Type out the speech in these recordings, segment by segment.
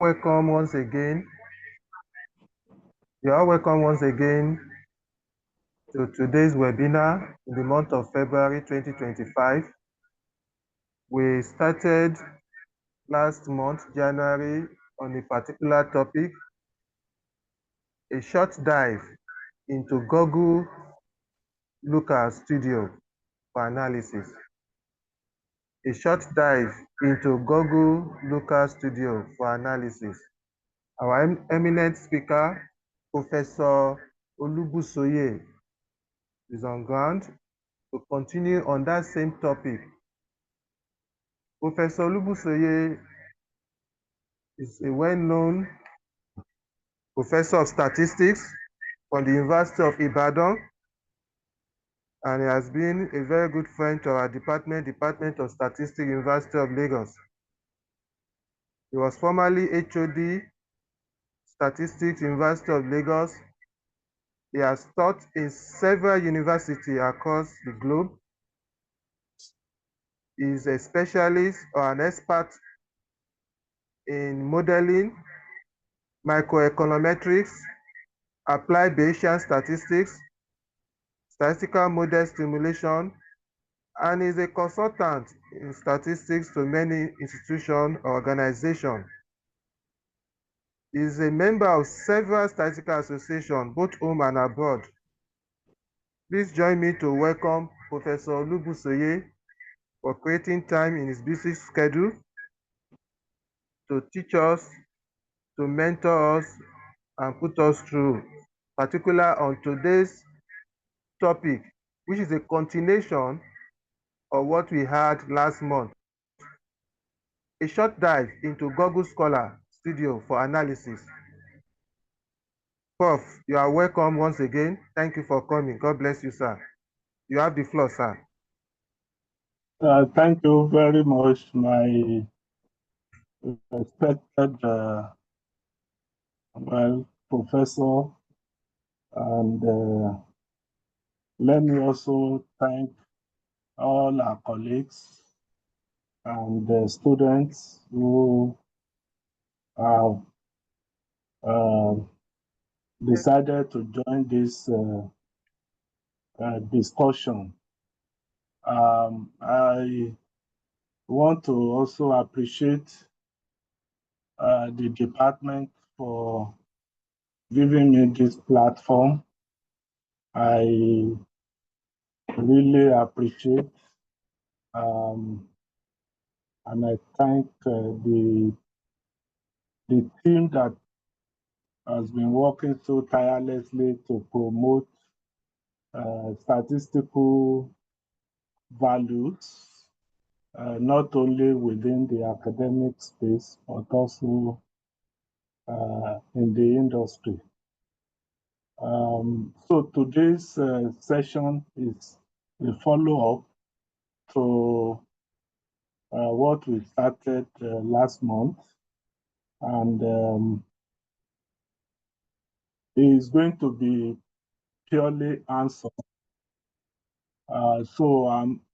welcome once again. You are welcome once again to today's webinar in the month of February 2025. We started last month, January, on a particular topic, a short dive into Google Looker Studio for analysis. A short dive into Google Looker Studio for analysis. Our eminent speaker, Professor Olubusoye, is on ground to continue on that same topic. Professor Olubusoye is a well-known professor of statistics from the University of Ibadan, and he has been a very good friend to our Department of Statistics, University of Lagos. He was formerly HOD, Statistics, University of Lagos. He has taught in several universities across the globe. He is a specialist or an expert in modeling, microeconometrics, applied Bayesian statistics, statistical model simulation, and is a consultant in statistics to many institutions or organizations. He is a member of several statistical associations, both home and abroad. Please join me to welcome Professor Olubusoye for creating time in his busy schedule to teach us, to mentor us, and put us through, particularly on today's topic, which is a continuation of what we had last month. A short dive into Google Scholar Studio for analysis. Prof, you are welcome once again. Thank you for coming. God bless you, sir. You have the floor, sir. Thank you very much, my respected professor, and let me also thank all our colleagues and the students who have decided to join this discussion. I want to also appreciate the department for giving me this platform. I really appreciate, and I thank the team that has been working so tirelessly to promote statistical values, not only within the academic space, but also in the industry. So today's session is a follow-up to what we started last month, and is going to be purely answer.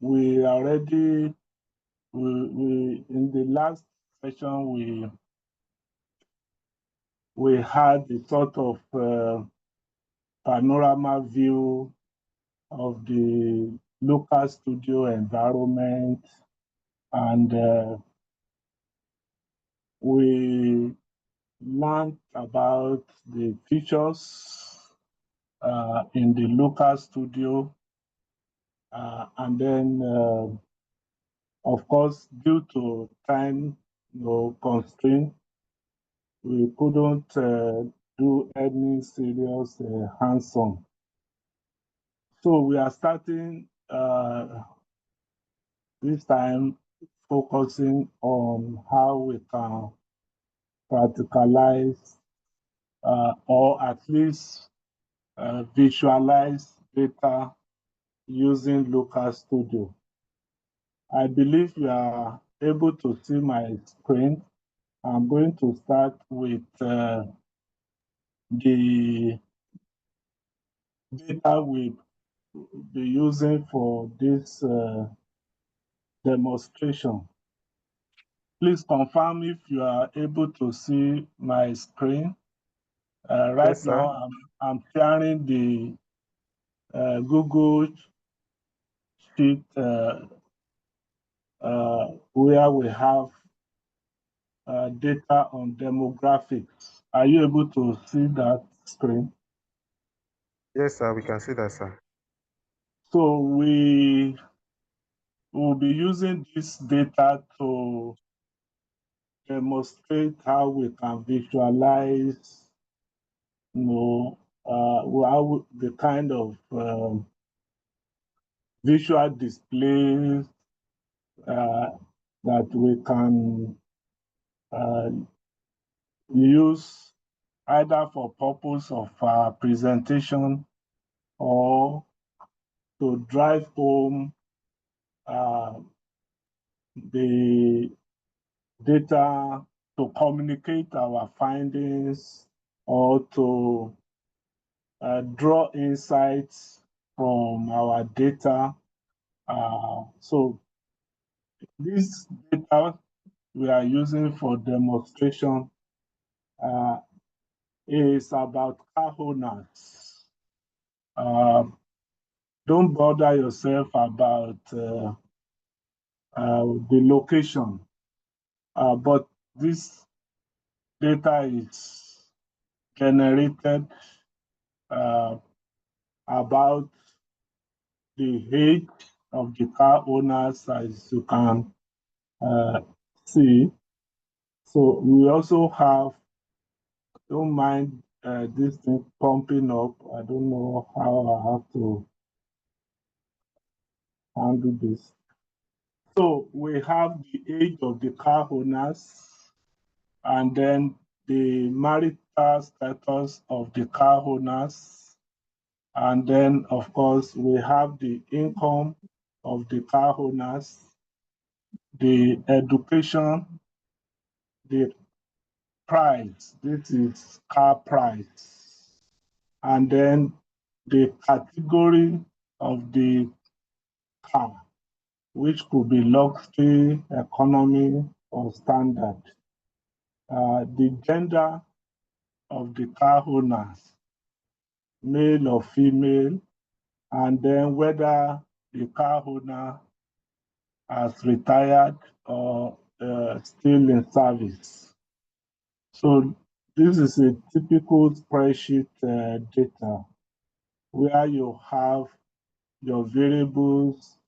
We already, in the last session, we had a sort of panorama view of the local studio environment, and we learned about the features in the local studio, and then of course, due to time constraint, we couldn't do any serious hands-on. So we are starting this time focusing on how we can practicalize or at least visualize data using local studio. I believe you are able to see my screen. I'm going to start with the data we'll be using for this demonstration. Please confirm if you are able to see my screen. Right Yes, sir. now, I'm sharing the Google Sheet where we have data on demographics. Are you able to see that screen? Yes, sir. We can see that, sir. So we will be using this data to demonstrate how we can visualize, how the kind of visual displays uh, that we can uh, use either for purpose of presentation or to drive home uh, the data, to communicate our findings, or to draw insights from our data. So this data we are using for demonstration is about car owners. Don't bother yourself about the location, but this data is generated uh, about the age of the car owners, as you can uh, see. So we also have, don't mind this thing pumping up. I don't know how I have to handle this. So we have the age of the car owners, and then the marital status of the car owners. And then, of course, we have the income of the car owners, the education, the price. This is car price. And then the category of the car, which could be luxury, economy, or standard. The gender of the car owners, male or female, and then whether the car owner has retired or still in service. So this is a typical spreadsheet data where you have your variables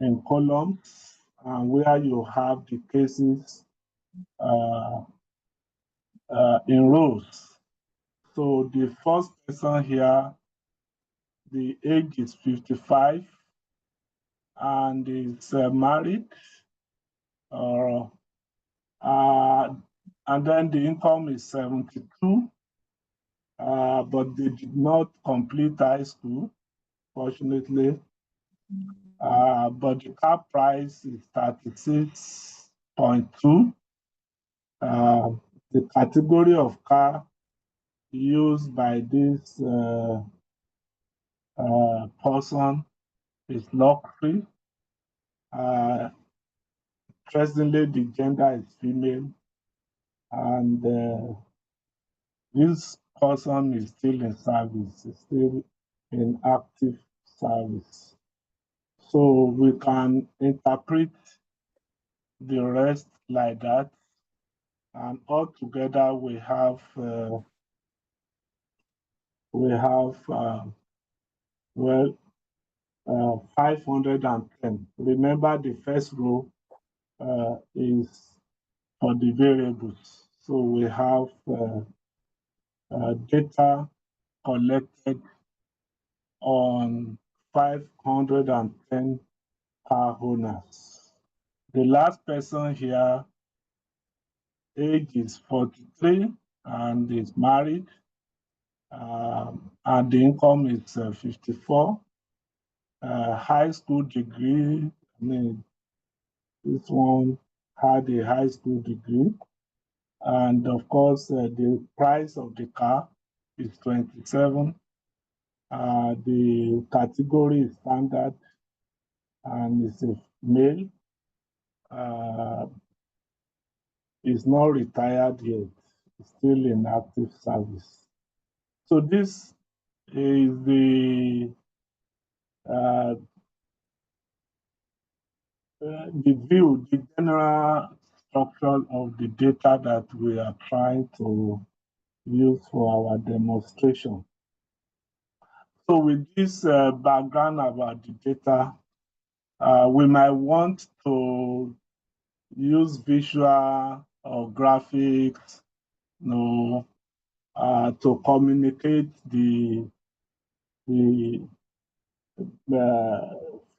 in columns and where you have the cases uh, in rows. So the first person here, the age is 55 and is married, or and then the income is 72, but they did not complete high school, fortunately. But the car price is 36.2. The category of car used by this person is luxury. Interestingly, the gender is female, and this person is still in service, is still in active service. So we can interpret the rest like that, and altogether we have well 510. Remember, the first row is for the variables. So we have data collected on 510 car owners. The last person here, age is 43 and is married, and the income is 54. High school degree, I mean, this one had a high school degree. And of course, the price of the car is 27. The category is standard and it's a male. is not retired yet, still in active service. So this is uh, the view, the general structure of the data that we are trying to use for our demonstration. So with this background about the data, we might want to use visual or graphics, to communicate the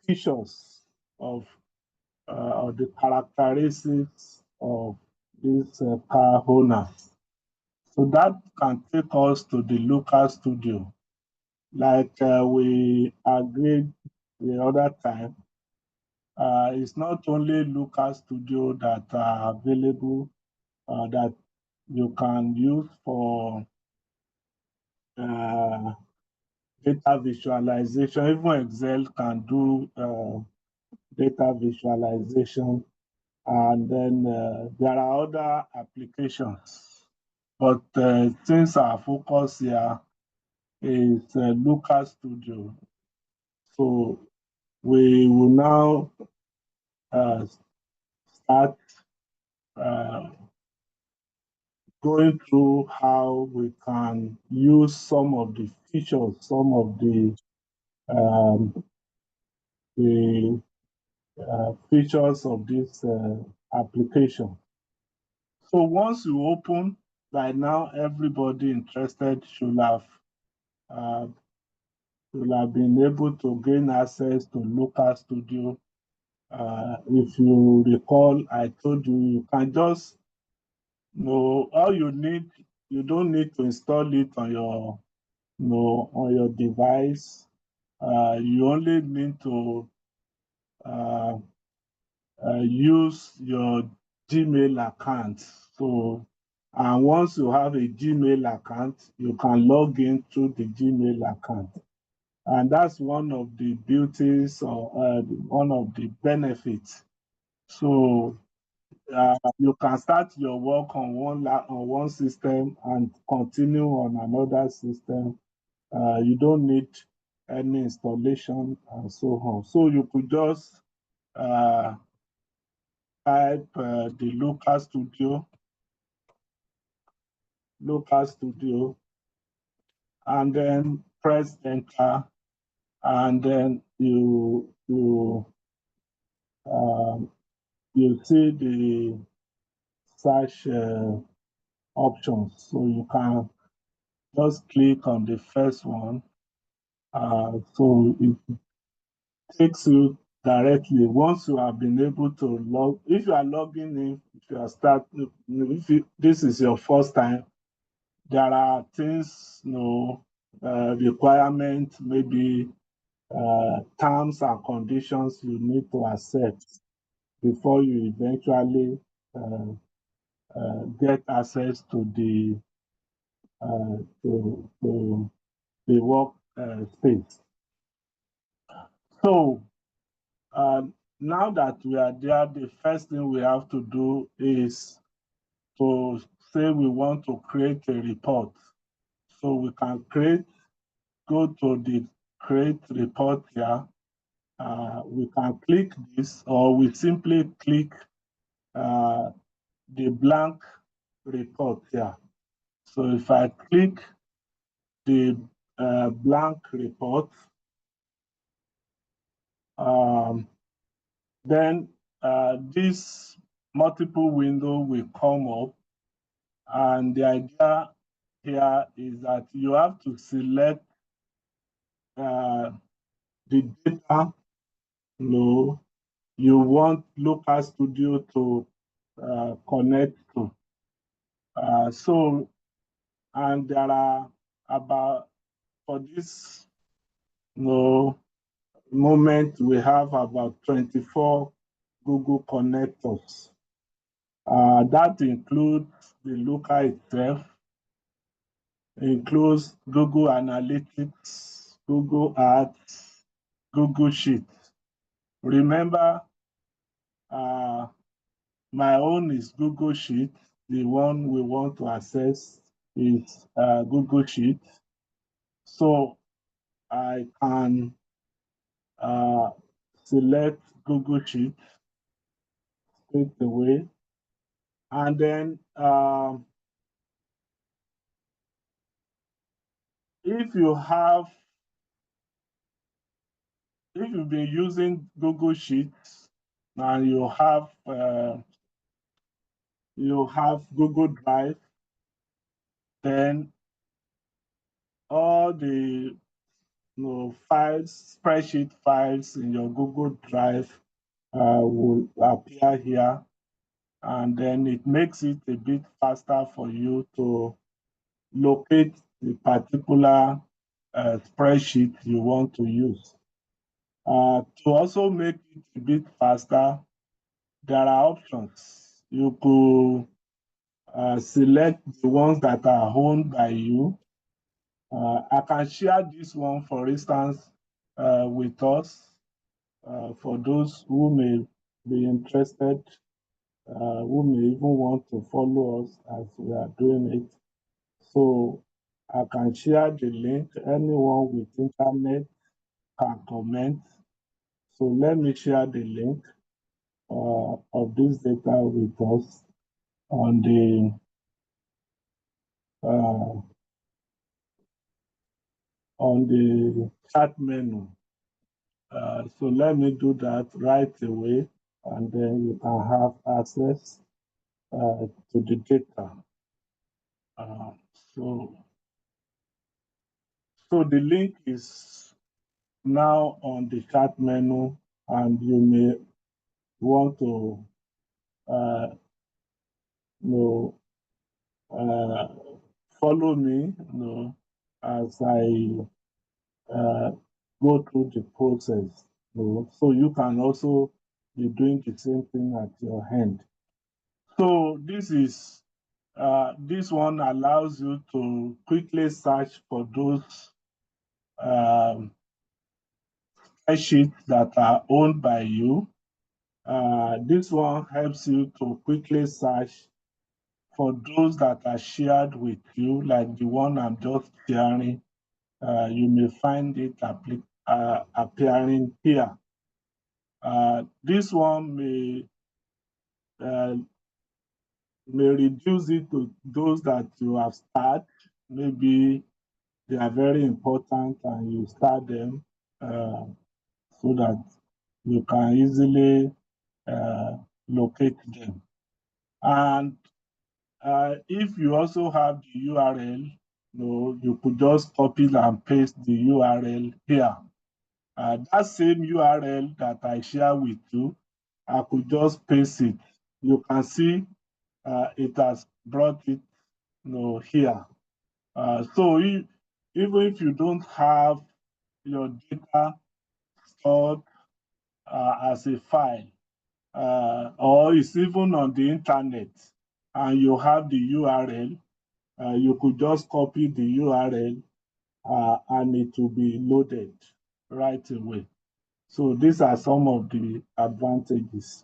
features of or the characteristics of these car owners. So that can take us to the local studio. Like we agreed the other time, it's not only local studio that are available that you can use for data visualization. Even Excel can do data visualization. And then there are other applications. But since our focus here is local studio, so we will now start going through how we can use some of the features, some of um, the features of this application. So once you open, by now everybody interested uh, should have been able to gain access to local studio. If you recall, I told you you can just all you need. You don't need to install it on your on your device. You only need to uh, use your Gmail account. So, and once you have a Gmail account, you can log in through the Gmail account. And that's one of the beauties or one of the benefits. So you can start your work on one system and continue on another system. You don't need any installation and so on. So you could just type the local studio, and then press enter, and then you see the search options. So you can just click on the first one. So it takes you directly. Once you have been able to log, if you are logging in, if you are this is your first time, there are things, requirements, maybe terms and conditions you need to accept before you eventually get access to to the work space. So now that we are there, the first thing we have to do is to say we want to create a report. So we can go to the create report here. We can click this, or we simply click the blank report here. So if I click the blank report, then this multiple window will come up, and the idea here is that you have to select the data you want local studio to connect to. And there are about, for this moment, we have about 24 Google connectors. That includes the local itself, includes Google Analytics, Google Ads, Google Sheets. Remember, My own is Google Sheet. The one we want to access is Google Sheet. So I can select Google Sheet straight away. And then if you've been using Google Sheets and you have Google Drive, then all the files, spreadsheet files in your Google Drive will appear here, and then it makes it a bit faster for you to locate the particular spreadsheet you want to use. To also make it a bit faster, there are options. You could select the ones that are owned by you. I can share this one, for instance, with us, for those who may be interested, who may even want to follow us as we are doing it. So I can share the link. Anyone with internet can comment. So let me share the link of this data with us on uh, the chat menu. So let me do that right away, and then you can have access to the data. Uh, so, so the link is now on the chat menu, and you may want to uh, you know, uh, follow me, as I go through the process. So you can also be doing the same thing at your end. So this one allows you to quickly search for those spreadsheets that are owned by you. This one helps you to quickly search for those that are shared with you, like the one I'm just sharing. You may find it appearing here. This one uh, may reduce it to those that you have started. Maybe they are very important and you start them so that you can easily locate them. And if you also have the URL, you could just copy and paste the URL here. That same URL that I share with you, I could just paste it. You can see it has brought it here. So even if you don't have your data stored as a file, or it's even on the internet, and you have the URL, you could just copy the URL and it will be loaded right away. So these are some of the advantages.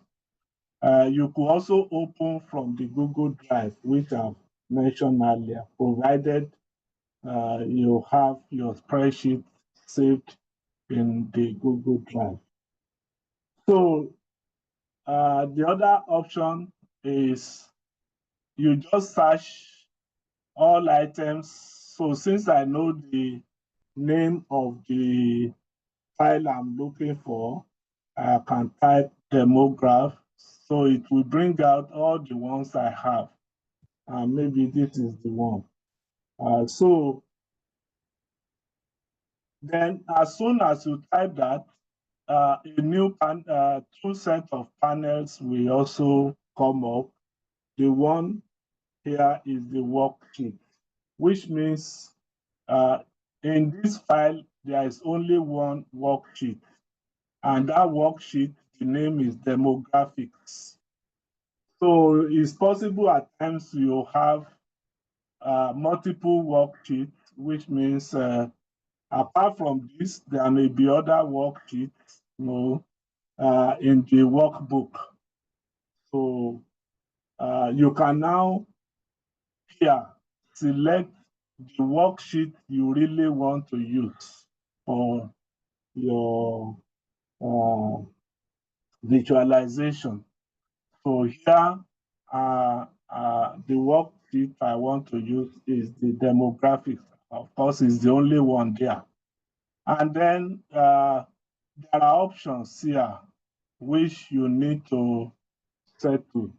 You could also open from the Google Drive, which I've mentioned earlier, provided you have your spreadsheet saved in the Google Drive. So the other option is you just search all items. So since I know the name of the file I'm looking for, I can type demograph. So it will bring out all the ones I have. And maybe this is the one. So then as soon as you type that, a new two set of panels will also come up. The one here is the worksheet, which means in this file, there is only one worksheet. And that worksheet, the name is demographics. So it's possible at times you have multiple worksheets, which means apart from this, there may be other worksheets in the workbook. So You can now here select the worksheet you really want to use for your visualization. So here, the worksheet I want to use is the demographics. Of course, it's the only one there. And then there are options here which you need to set to,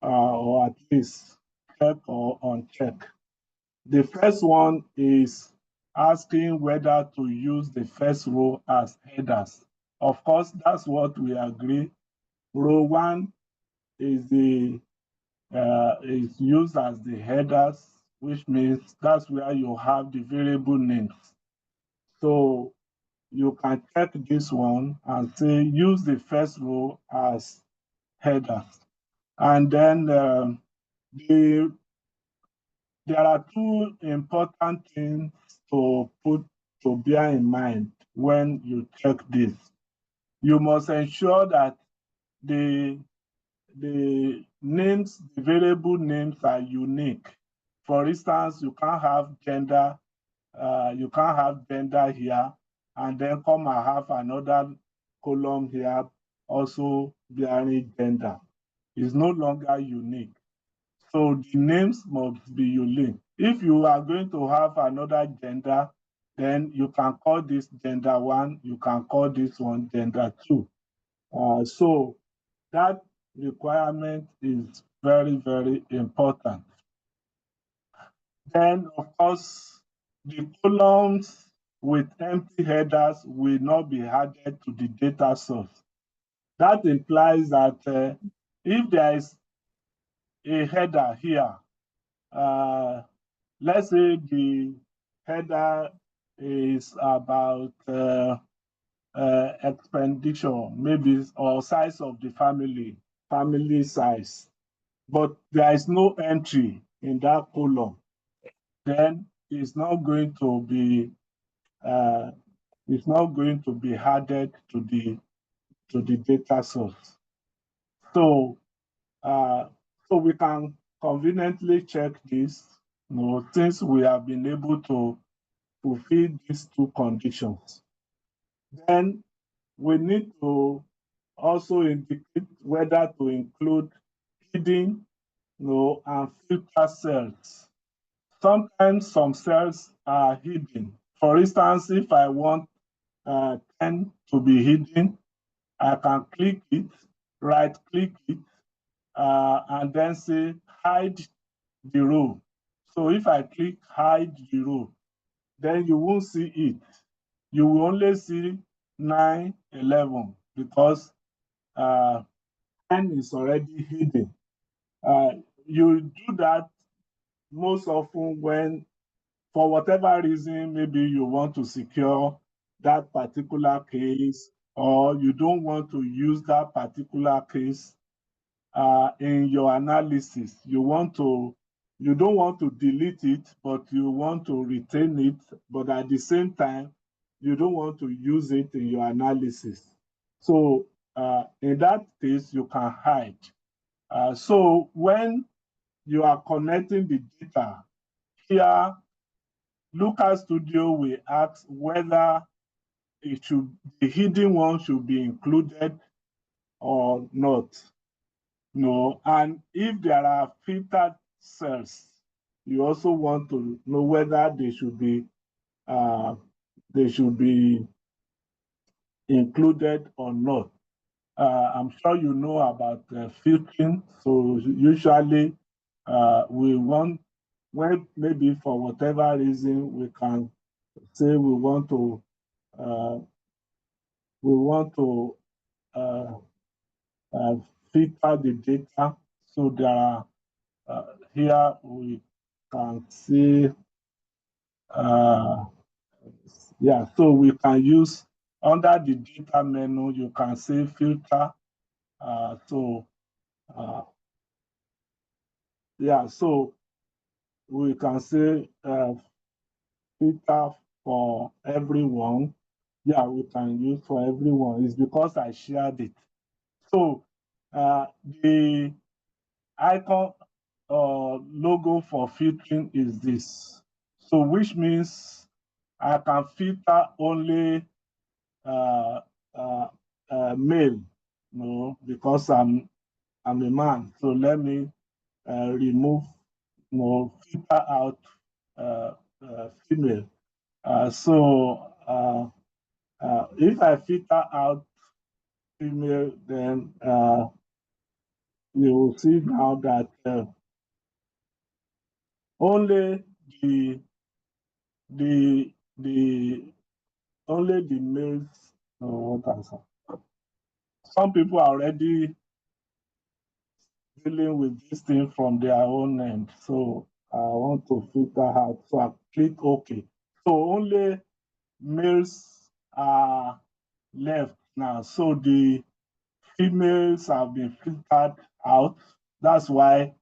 or at least check or uncheck. The first one is asking whether to use the first row as headers. Of course, that's what we agree. Row one is is used as the headers, which means that's where you have the variable names. So you can check this one and say use the first row as headers. And then there are two important things to bear in mind when you check this. You must ensure that the names, the variable names are unique. For instance, you can't have gender, here, and then come and have another column here also bearing gender. It's no longer unique. So the names must be unique. If you are going to have another gender, then you can call this gender one, you can call this one gender two. So that requirement is very, very important. Then, of course, the columns with empty headers will not be added to the data source. That implies that if there is a header here, let's say the header is about expenditure, maybe, or size of the family size, but there is no entry in that column, then it's not going to be added to the data source. So so we can conveniently check this, since we have been able to fulfill these two conditions. Then we need to also indicate whether to include hidden, and filter cells. Sometimes some cells are hidden. For instance, if I want 10 to be hidden, I can click it, right click it, and then say hide the row. So if I click hide the row, then you won't see it. You will only see 9, 11 because 10 is already hidden. You do that most often when, for whatever reason, maybe you want to secure that particular case, or you don't want to use that particular case in your analysis. You don't want to delete it, but you want to retain it, but at the same time, you don't want to use it in your analysis. So in that case, you can hide. So when you are connecting the data, here, Looker Studio will ask whether the hidden one should be included or not. No, and if there are filtered cells, you also want to know whether they should be included or not. I'm sure you know about filtering. So usually we want, when maybe for whatever reason we can say we want to uh, filter the data. So there are here we can see yeah. So we can use under the data menu. You can say filter. Yeah. So we can say filter for everyone. Yeah, we can use for everyone. It's because I shared it. So the icon logo for filtering is this. So which means I can filter only uh, uh, male, because I'm a man. So let me remove, filter out female. If I filter out female, then you will see now that only the the the only the males. What answer? Some people are already dealing with this thing from their own end, so I want to filter out. So I click OK. So only males are left now. So the females have been filtered out. That's why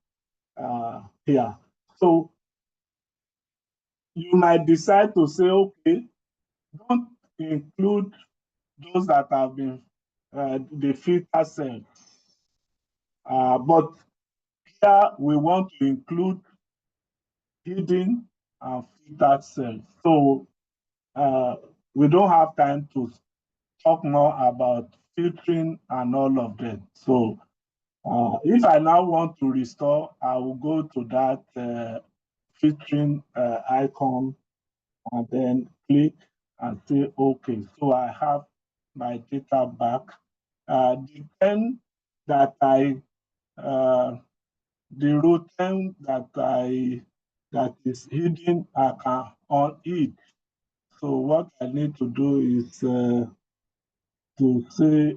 here. So you might decide to say, okay, don't include those that have been the filter cells. But here we want to include hidden and filtered cells. So we don't have time to talk more about filtering and all of that. So if I now want to restore, I will go to that filtering icon and then click and say OK. So I have my data back. The 10 that I, the row 10 that is hidden, I can unhid. So what I need to do is to say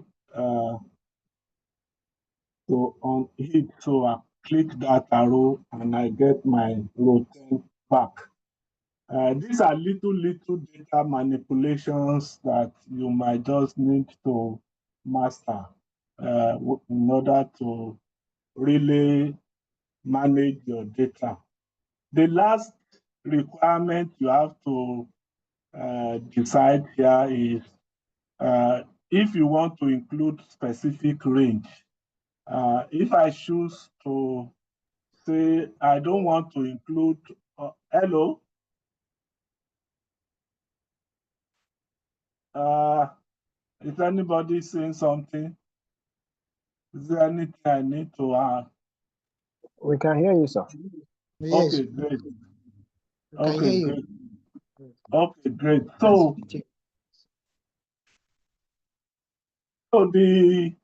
to unhid. So I click that arrow and I get my row 10 back. These are little data manipulations that you might just need to master in order to really manage your data. The last requirement you have to decide here is if you want to include specific range. If I choose to say I don't want to include, hello, is anybody saying something? Is there anything I need to add? We can hear you, sir. Yes, Okay, great. we can hear Okay, you. great. Okay, great. Yes, So the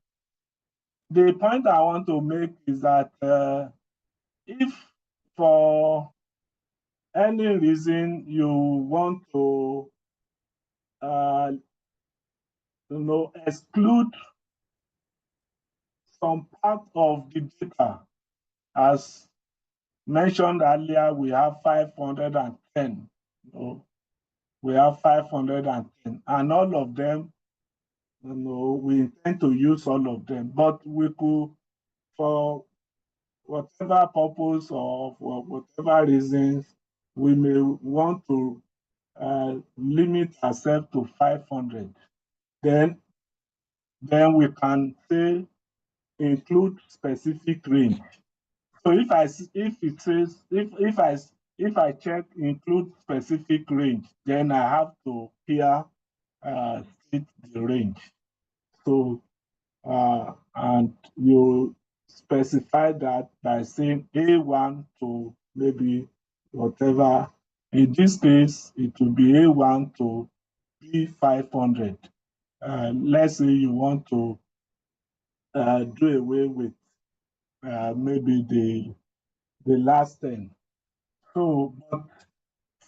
point I want to make is that if for any reason you want to exclude some part of the data, as mentioned earlier, we have 510. We have 510, and all of them, we intend to use all of them, but we could, for whatever purpose or for whatever reasons, we may want to limit ourselves to 500. Then we can say include specific range. So if it says if I check include specific range, then I have to here state the range. So and you specify that by saying A1 to maybe whatever. In this case, it will be A1 to B500. Let's say you want to do away with maybe the last 10. So, but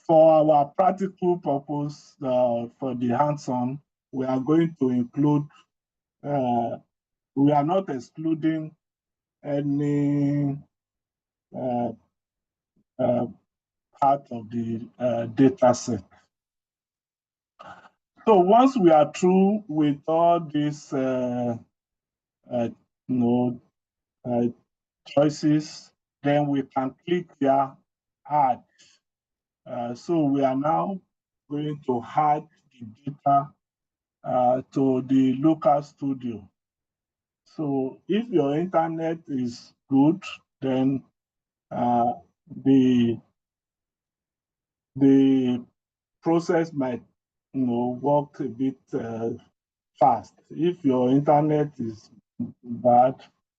for our practical purpose, for the hands-on, we are going to include, we are not excluding any part of the data set. So once we are through with all these you know, choices, then we can click here, add. So we are now going to add the data to the local studio. So if your internet is good, then the process might work a bit fast. If your internet is bad,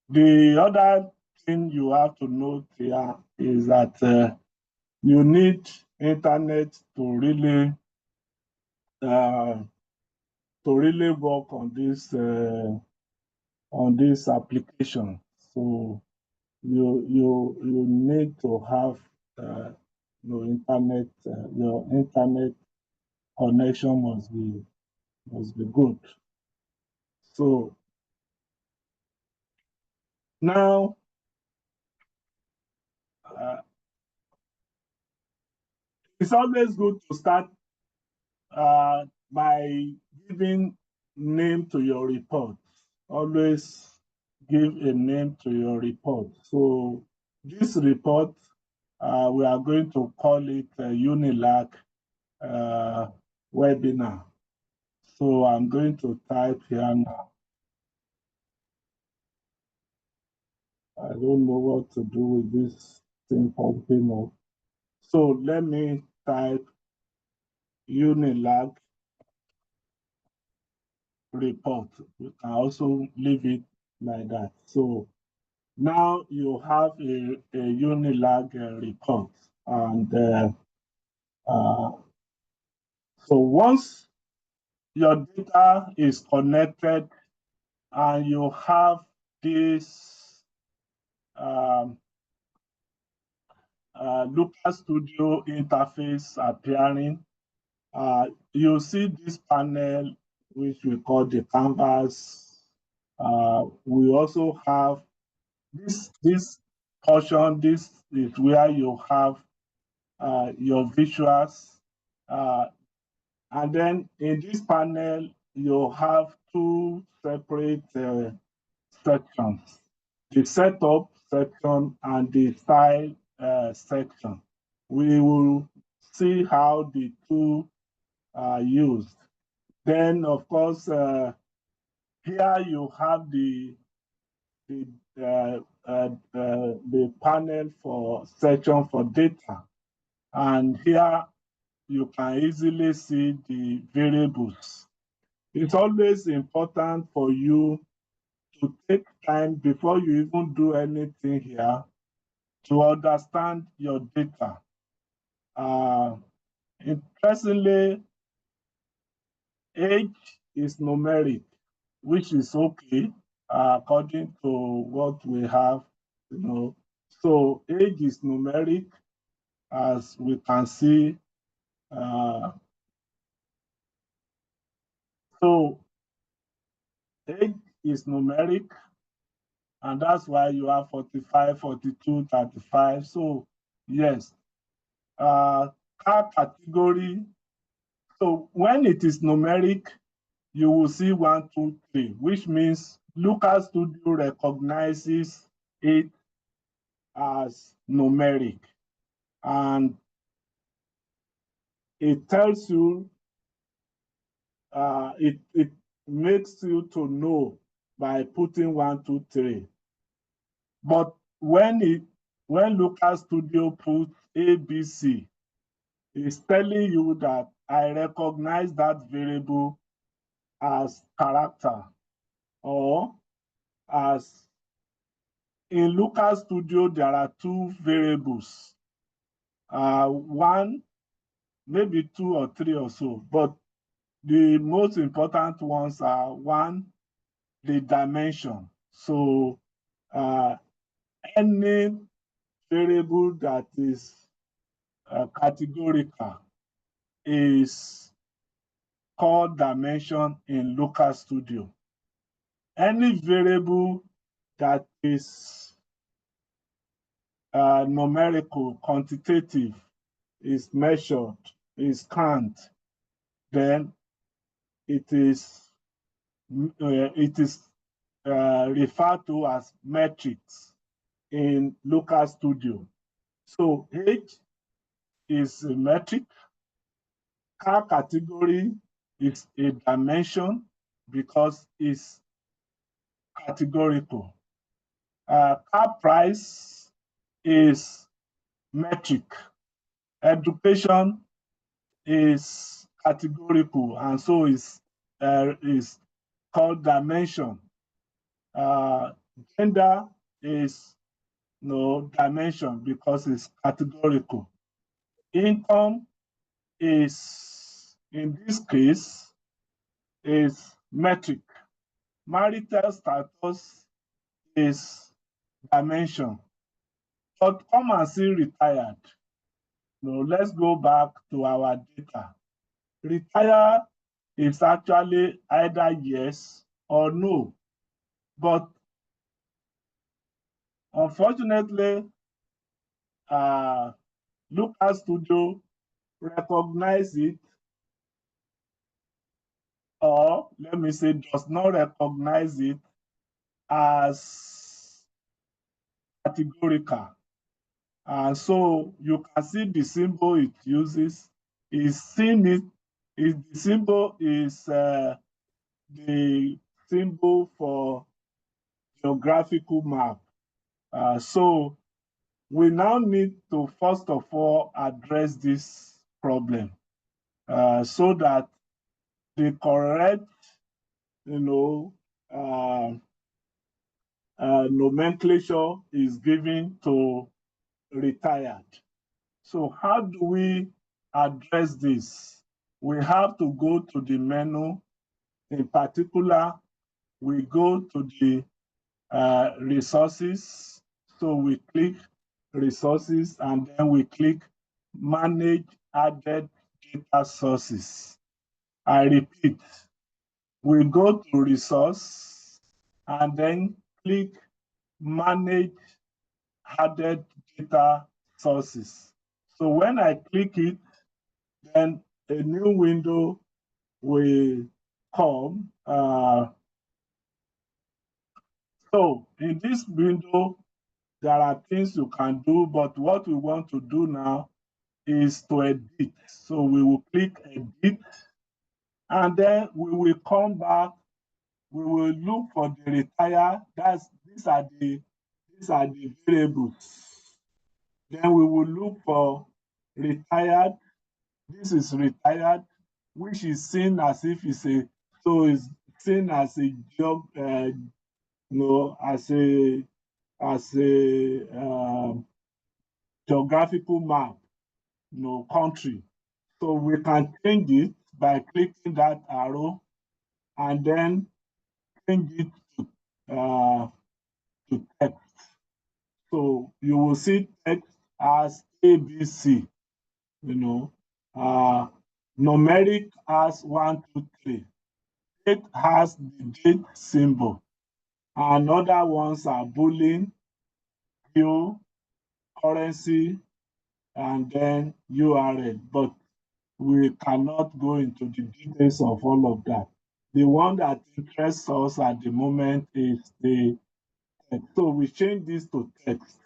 the other thing you have to note here is that you need internet to really work on this application. So you need to have your internet connection must be good. So now it's always good to start by giving name to your report. Always give a name to your report. So this report, we are going to call it a UNILAG webinar. So I'm going to type here now. I don't know what to do with this thing popping up. So let me type UNILAG report. You can also leave it like that. So now you have a UNILAG report. And so once your data is connected and you have this Local Studio interface appearing, you'll see this panel, which we call the canvas. We also have this portion. This is where you have your visuals. And then in this panel, you have two separate sections, the setup section and the style section. We will see how the two are used. Then, of course, here you have the panel for section for data. And here you can easily see the variables. It's always important for you to take time before you even do anything here to understand your data. Interestingly, age is numeric, which is okay according to what we have, So age is numeric, as we can see. So age is numeric, and that's why you have 45, 42, 35. So yes, car category. So when it is numeric, you will see 1, 2, 3, which means Local Studio recognizes it as numeric, and it tells you, it makes you to know by putting 1, 2, 3. But when Local Studio puts ABC, it's telling you that I recognize that variable as character, or as in Local Studio, there are two variables, one, maybe 2 or 3 or so, but the most important ones are, one, the dimension. So any variable that is categorical is called dimension in Local Studio. Any variable that is numerical, quantitative, is measured, is count, then it is referred to as metrics in Local Studio. So age is a metric. Car category is a dimension because it's categorical. Car price is metric. Education is categorical, and so is called dimension. Gender is no dimension because it's categorical. Income is, in this case, is metric. Marital status is dimension. But come and see retired. No, let's go back to our data. Retire is actually either yes or no. But unfortunately, Lucas Studio recognize it, or let me say does not recognize it as categorical. And so you can see the symbol it uses is seen it, is the symbol is the symbol for geographical map. So we now need to first of all address this problem so that the correct, nomenclature is given to retired. So how do we address this? We have to go to the menu. In particular, we go to the resources. So we click resources and then we click manage added data sources. I repeat, we go to resource and then click manage added data sources. So when I click it, then a new window will come. So in this window, there are things you can do, but what we want to do now is to edit. So we will click edit, and then we will come back. We will look for the retire. These are the variables. Then we will look for retired. This is retired, which is seen as if it's it's seen as a job, as a geographical map, country. So we can change it by clicking that arrow and then change it to text. So you will see text as ABC, numeric as 1, 2, 3. Date has the date symbol. And other ones are Boolean, Q, currency, and then URL. But we cannot go into the details of all of that. The one that interests us at the moment is the text. So we change this to text.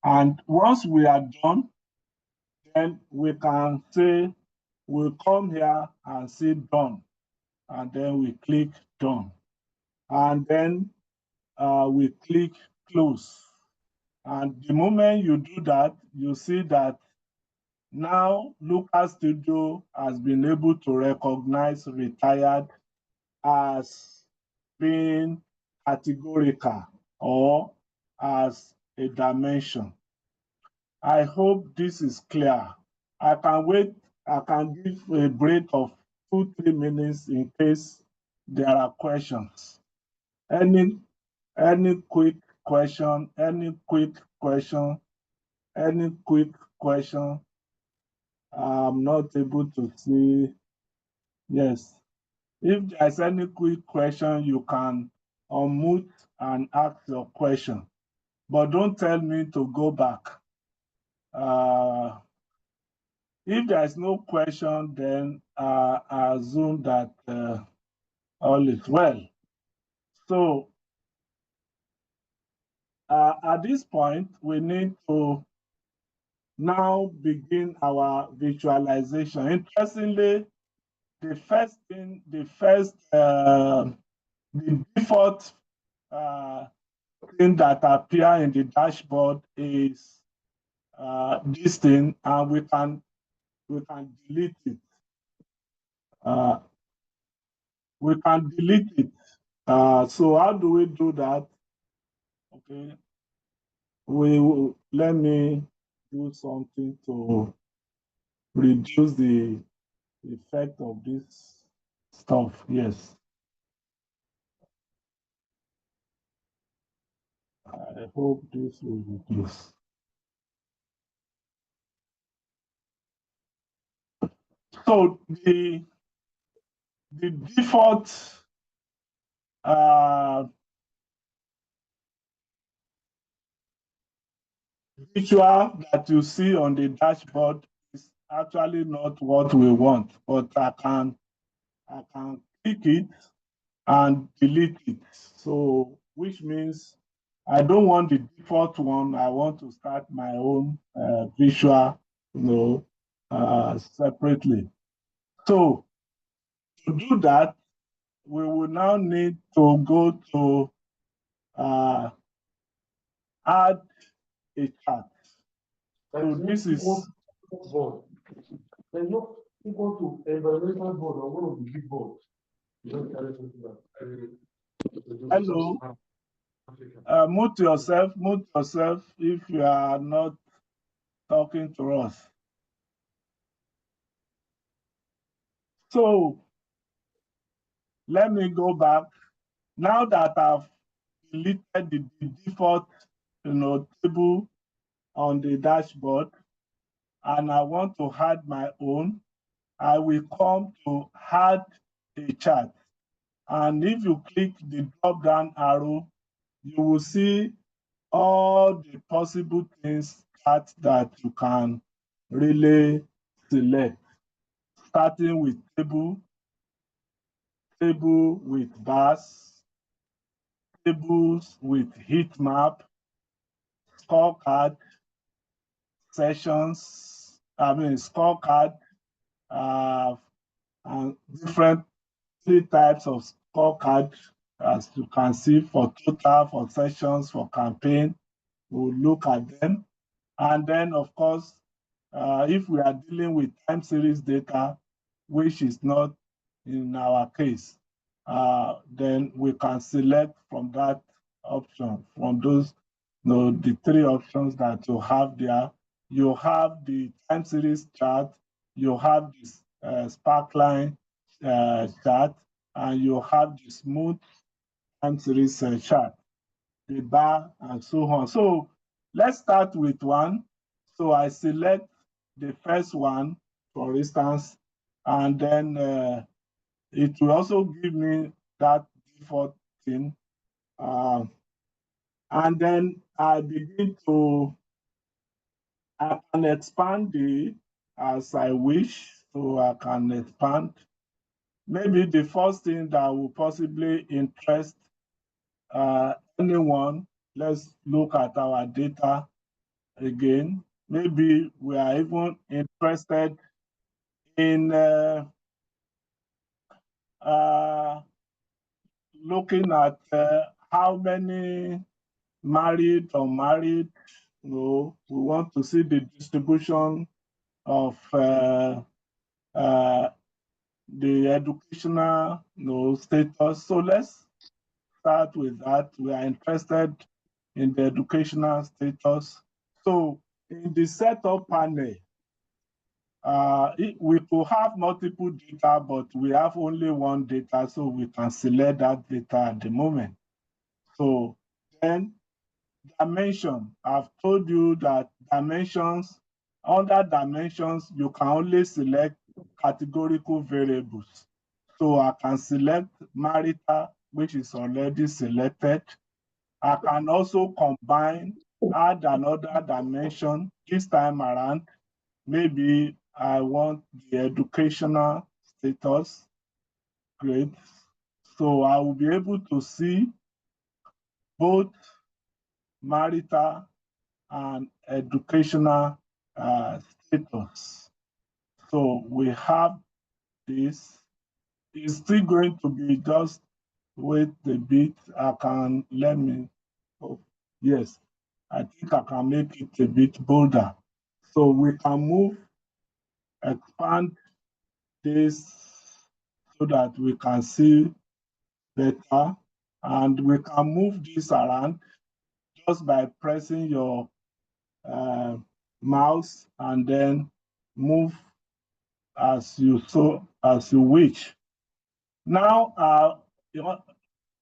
And once we are done, then we can say, we'll come here and say done. And then we click done. And then we click close. And the moment you do that, you see that now Lucas Studio has been able to recognize retired as being categorical or as a dimension. I hope this is clear. I can give a break of 2-3 minutes in case there are questions. Any quick question, any quick question, any quick question? I'm not able to see. Yes. If there's any quick question, you can unmute and ask your question. But don't tell me to go back. If there's no question, then I assume that all is well. So at this point, we need to now begin our visualization. Interestingly, the default thing that appear in the dashboard is this thing, and we can delete it. We can delete it. So how do we do that? Okay, let me do something to reduce the effect of this stuff. Yes. I hope this will reduce. So the default visual that you see on the dashboard is actually not what we want, but I can click it and delete it. So which means I don't want the default one. I want to start my own visual, separately. So to do that, we will now need to go to add a chart. So this is board. They're not equal to environmental board or one of the big boards. Hello. Mute yourself if you are not talking to us. So let me go back. Now that I've deleted the default, table on the dashboard, and I want to add my own, I will come to add a chart. And if you click the drop-down arrow, you will see all the possible things that you can really select, starting with table with bars, tables with heat map, scorecard, scorecard, and different 3 types of scorecard, as you can see, for total, for sessions, for campaign. We'll look at them. And then, of course, if we are dealing with time series data, which is not in our case, then we can select from that option, from those, the 3 options that you have there. You have the time series chart, you have this sparkline chart, and you have the smooth time series chart, the bar, and so on. So let's start with one. So I select the first one, for instance, and then it will also give me that default thing. And then I can expand it as I wish. So I can expand. Maybe the first thing that will possibly interest anyone, let's look at our data again. Maybe we are even interested in looking at how many married or unmarried. We want to see the distribution of the educational status. So let's start with that. We are interested in the educational status. So in the setup panel, we could have multiple data, but we have only one data, so we can select that data at the moment. So then dimension, I've told you that dimensions, under dimensions, you can only select categorical variables. So I can select marital, which is already selected. I can also combine, add another dimension. This time around, maybe I want the educational status. Great. So I will be able to see both marital and educational status. So we have this. It's still going to be just wait a bit. Yes, I think I can make it a bit bolder. So we can expand this so that we can see better. And we can move this around just by pressing your mouse and then move as you wish. Now,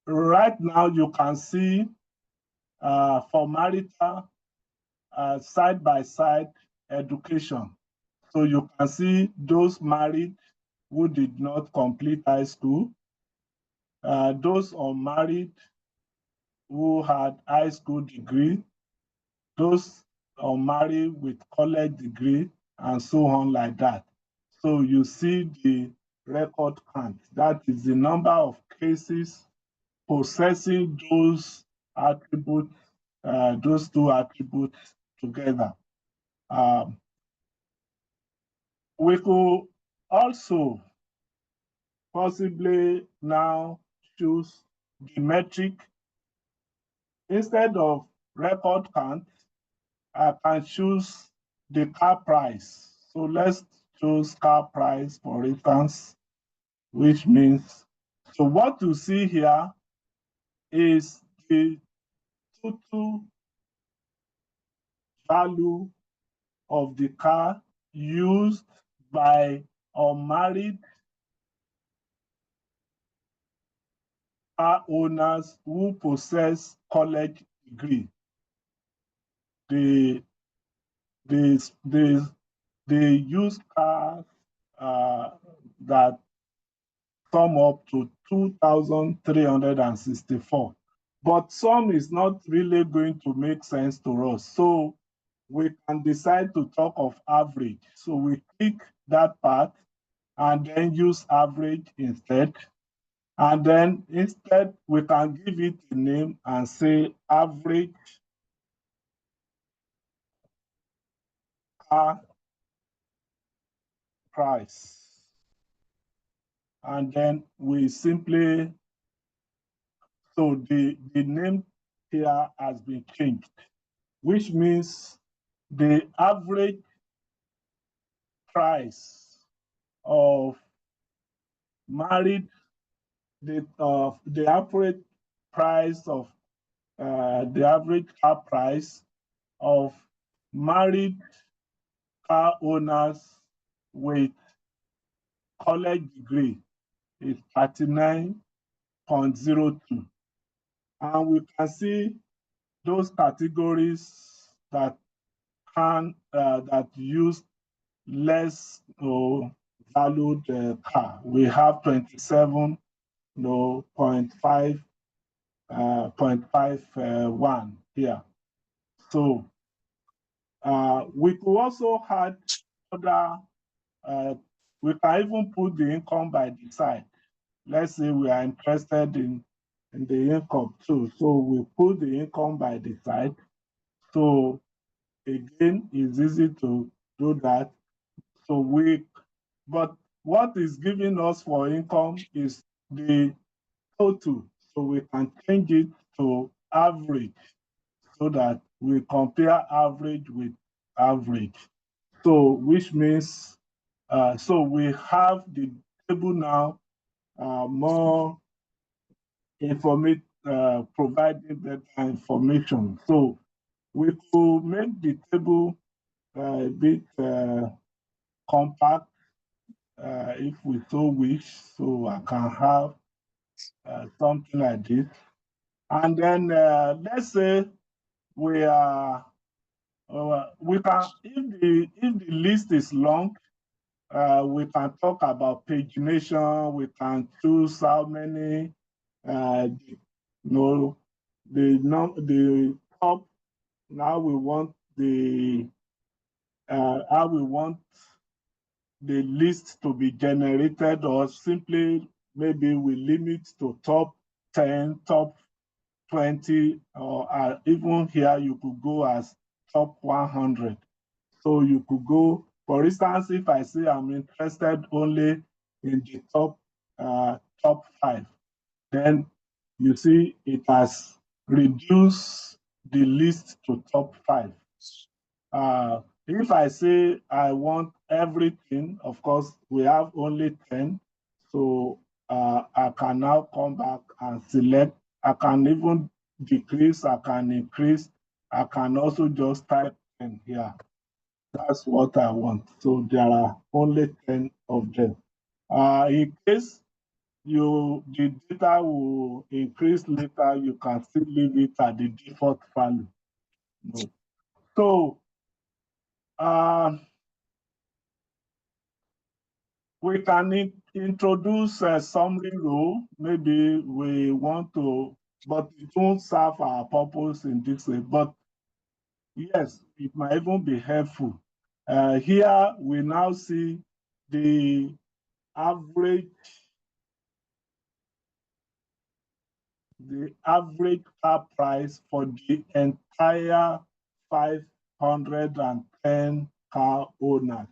right now you can see for marital side-by-side education. So you can see those married who did not complete high school, those unmarried who had high school degree, those unmarried with college degree, and so on like that. So you see the record count. That is the number of cases possessing those attributes, those two attributes together. We could also possibly now choose the metric instead of record count. I can choose the car price. So let's choose car price, for instance, which means, so what you see here is the total value of the car used by unmarried car owners who possess college degree. The used cars that sum up to 2,364. But some is not really going to make sense to us. So we can decide to talk of average. So we click that part and then use average instead. And then instead, we can give it a name and say average car price. And then we simply, so the name here has been changed, which means the average price of married, the average price of the average car price of married car owners with college degree is 39.02. And we can see those categories that use less valued car. We have 27.51 here. So we could also add other, we can even put the income by the side. Let's say we are interested in the income too. So we put the income by the side. So again, it's easy to do that. So but what is giving us for income is the total. So we can change it to average so that we compare average with average. So which means, so we have the table now more providing better information. So we could make the table a bit compact if we so wish. So I can have something like this. And then let's say we are, we can, if the list is long, we can talk about pagination. We can choose how many, the top. Now we want how we want the list to be generated, or simply maybe we limit to top 10, top 20, or even here you could go as top 100. So you could go, for instance, if I say I'm interested only in the top 5, then you see it has reduced the list to top 5. If I say I want everything, of course, we have only 10. So I can now come back and select. I can even decrease, I can increase. I can also just type 10 here. That's what I want. So there are only 10 of them. In case the data will increase later, you can still leave it at the default value. No. So we can introduce a summary row. Maybe we want to, but it won't serve our purpose in this way. But yes, it might even be helpful. Here we now see the average car price for the entire 510 car owners.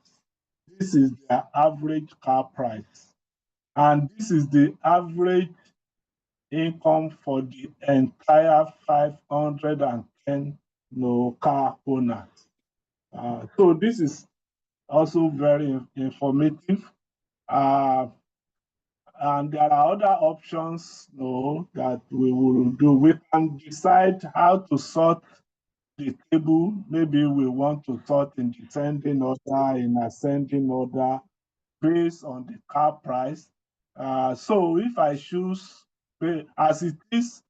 This is their average car price. And this is the average income for the entire 510 car owners. So this is also very informative. And there are other options that we will do. We can decide how to sort the table. Maybe we want to sort in descending order, in ascending order, based on the car price. So if I choose, as it is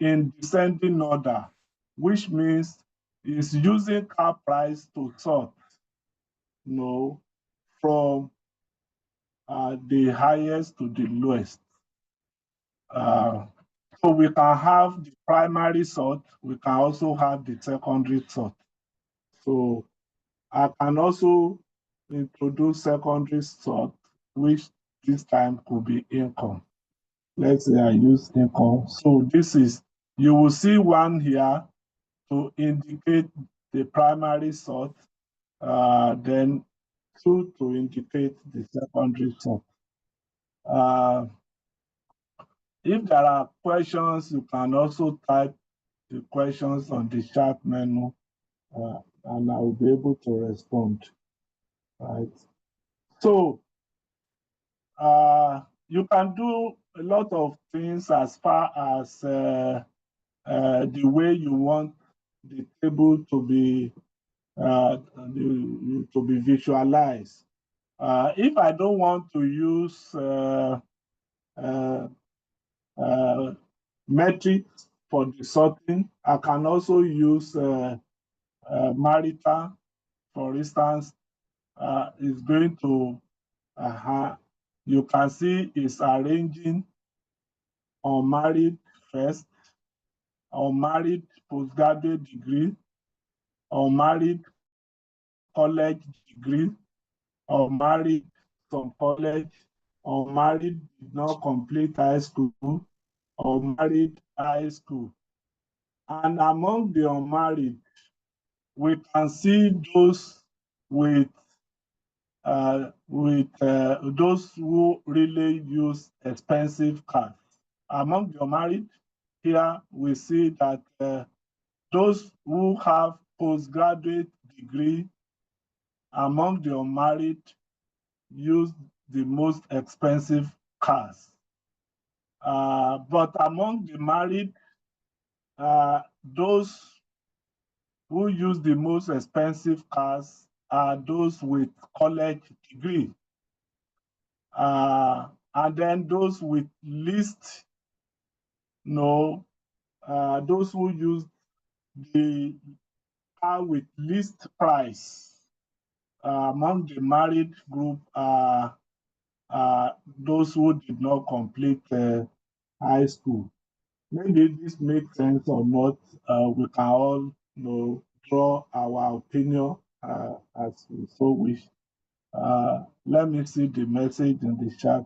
in descending order, which means it's using car price to sort, from the highest to the lowest. So we can have the primary sort, we can also have the secondary sort. So I can also introduce secondary sort, which this time could be income. Let's say I use income. So this is, you will see one here to indicate the primary sort, then two to indicate the secondary sort. If there are questions, you can also type the questions on the chat menu, and I will be able to respond. Right. So you can do a lot of things as far as the way you want the table to be visualized. If I don't want to use metrics for the sorting, I can also use marital, for instance. Is going to, you can see it's arranging unmarried first, unmarried postgraduate degree, unmarried college degree, unmarried from college, unmarried did not complete high school, unmarried high school. And among the unmarried, we can see those with those who really use expensive cars. Among the unmarried, here we see that those who have postgraduate degree among the unmarried use the most expensive cars. But among the married, those who use the most expensive cars are those with college degree. And then those with least, those who use the car with least price among the married group are those who did not complete high school. Maybe this makes sense or not. We can all draw our opinion as we so wish. Let me see the message in the chat.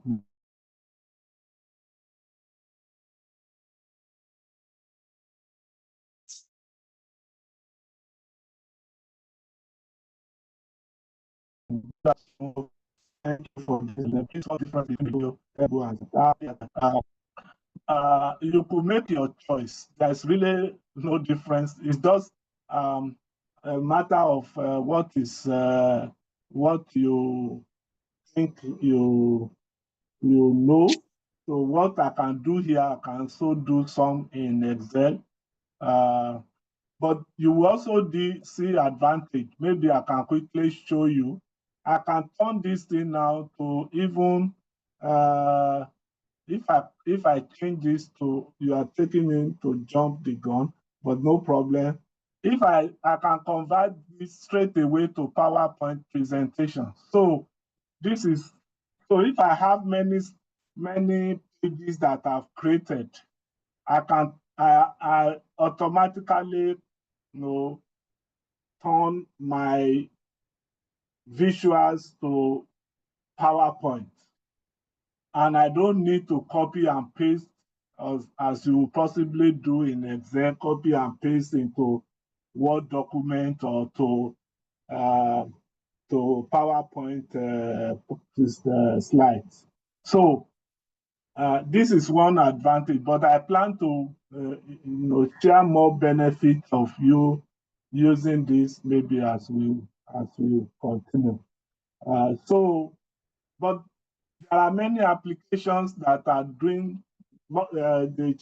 Thank you for the difference between you could make your choice. There's really no difference. It's just a matter of what you think you know. So what I can do here, I can also do some in Excel. But you also see advantage. Maybe I can quickly show you. I can turn this thing now to even if I change this to, you are taking me to jump the gun, but no problem. If I can convert this straight away to PowerPoint presentation. So this is, so if I have many pages that I've created, I automatically, turn my visuals to PowerPoint. And I don't need to copy and paste as you possibly do in Excel, copy and paste into Word document or to PowerPoint slides. So this is one advantage, but I plan to share more benefits of you using this maybe as we continue. But there are many applications that are doing, they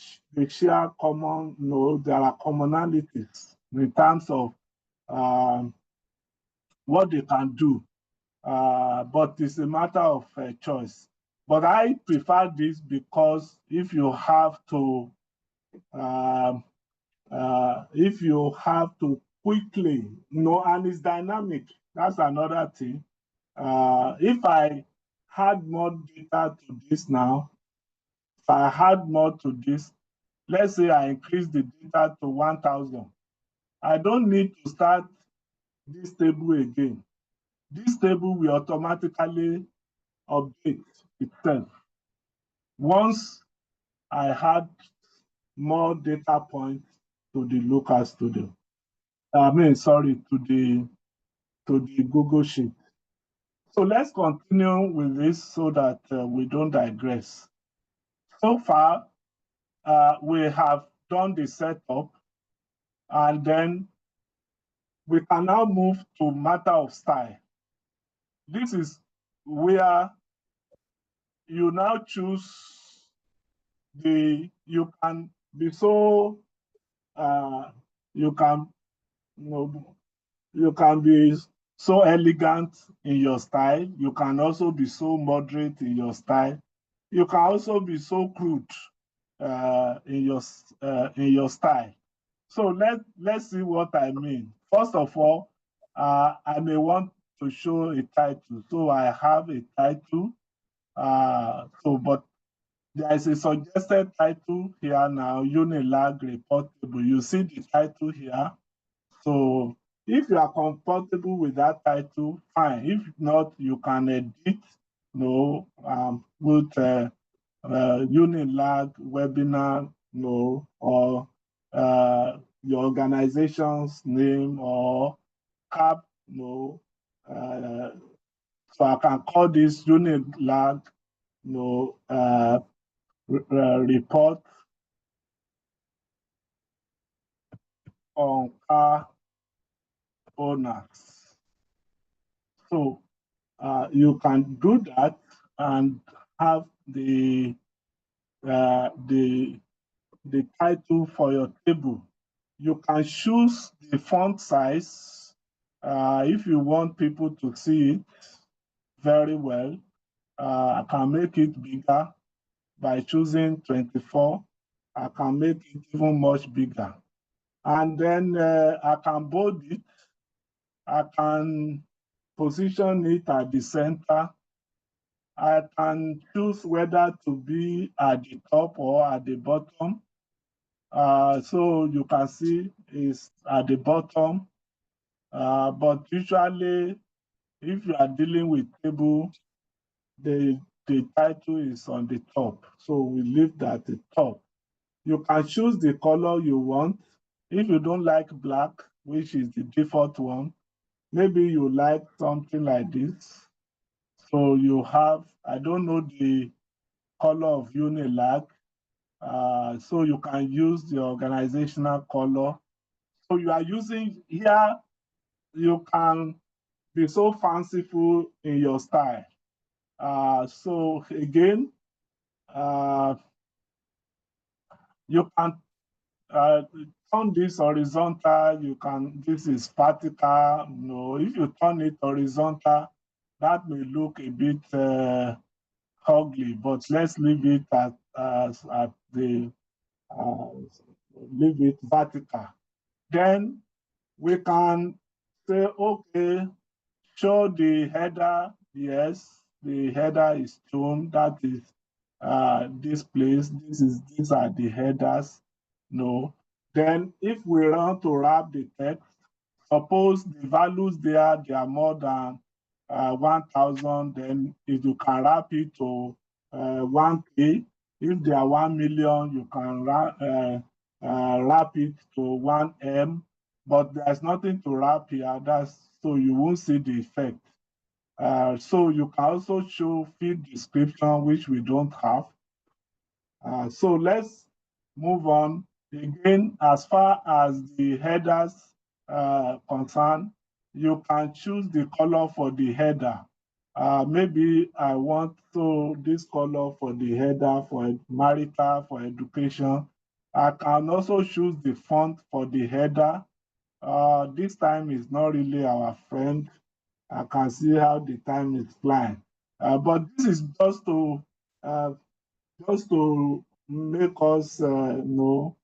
share common, there are commonalities in terms of what they can do, but it's a matter of choice. But I prefer this because if you have to quickly, and it's dynamic, that's another thing. If I had more data to this now, if I had more to this, let's say I increase the data to 1,000, I don't need to start this table again. This table will automatically update itself. Once I had more data points to the local studio, to the Google Sheet. So let's continue with this so that we don't digress. So far, we have done the setup, and then we can now move to matter of style. This is where you now choose you can be so, you can, you can be so elegant in your style. You can also be so moderate in your style. You can also be so crude in your style. So let's see what I mean. First of all, I may want to show a title. So I have a title. But there is a suggested title here now, UNILAG report table. You see the title here. So if you are comfortable with that title, fine. If not, you can edit, with UNILAG webinar, or your organization's name or CAP, so I can call this UNILAG, report on car owners. So you can do that and have the title for your table. You can choose the font size if you want people to see it very well. I can make it bigger by choosing 24. I can make it even much bigger. And then I can bold it. I can position it at the center. I can choose whether to be at the top or at the bottom. So you can see it's at the bottom. But usually, if you are dealing with table, the title is on the top. So we leave that at the top. You can choose the color you want. If you don't like black, which is the default one, maybe you like something like this. So you have, I don't know the color of UNILAG. So you can use the organizational color. So you are using here, you can be so fanciful in your style. So again, you can turn this horizontal, this is vertical. No, if you turn it horizontal, that may look a bit ugly, but let's leave it at the leave it vertical. Then we can say, okay, show the header. Yes, the header is shown. That is this place. These are the headers. No. Then if we want to wrap the text, suppose the values there, they are more than 1,000, then if you can wrap it to 1K, if they are 1 million, you can wrap it to 1M, but there's nothing to wrap here, so you won't see the effect. So you can also show field description, which we don't have. So let's move on. Again, as far as the headers concerned, you can choose the color for the header. Maybe I want this color for the header for marital, for education. I can also choose the font for the header. This time is not really our friend. I can see how the time is flying. But this is just to make us know,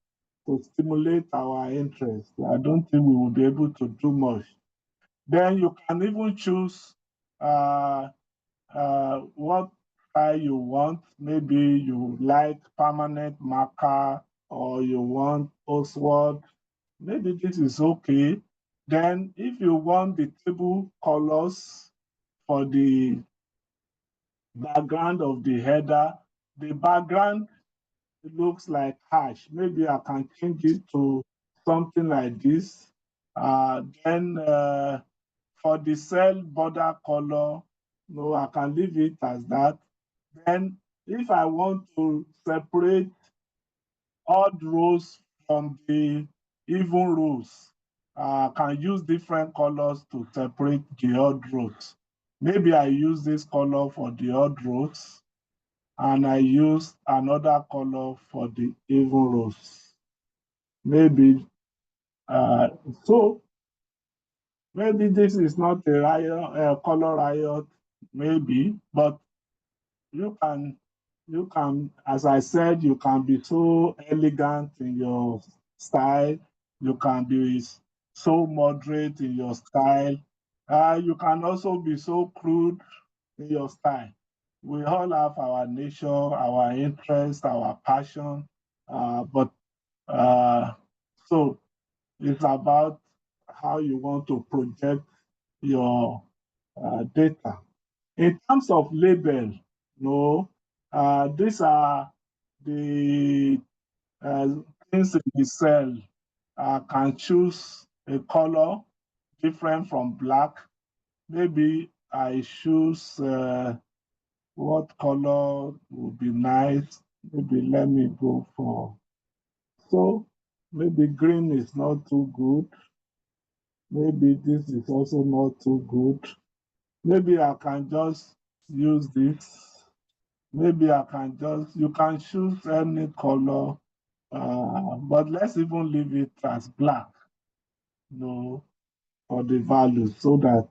to stimulate our interest. I don't think we will be able to do much. Then you can even choose what style you want. Maybe you like permanent marker or you want Oswald. Maybe this is okay. Then if you want the table colors for the background of the header, the background looks like hash. Maybe I can change it to something like this. Then for the cell border color, no, I can leave it as that. Then if I want to separate odd rows from the even rows, I can use different colors to separate the odd rows. Maybe I use this color for the odd rows, and I use another color for the even rows. Maybe, so maybe this is not a riot, color riot, maybe, but you can, as I said, you can be so elegant in your style. You can be so moderate in your style. You can also be so crude in your style. We all have our nature, our interest, our passion, but so it's about how you want to project your data. In terms of label, no, these are the things in the cell. Can choose a color different from black. Maybe I choose what color would be nice. Maybe let me go for, so maybe green is not too good. Maybe this is also not too good. Maybe I can just use this. Maybe I can you can choose any color, but let's even leave it as black, no, for the value, so that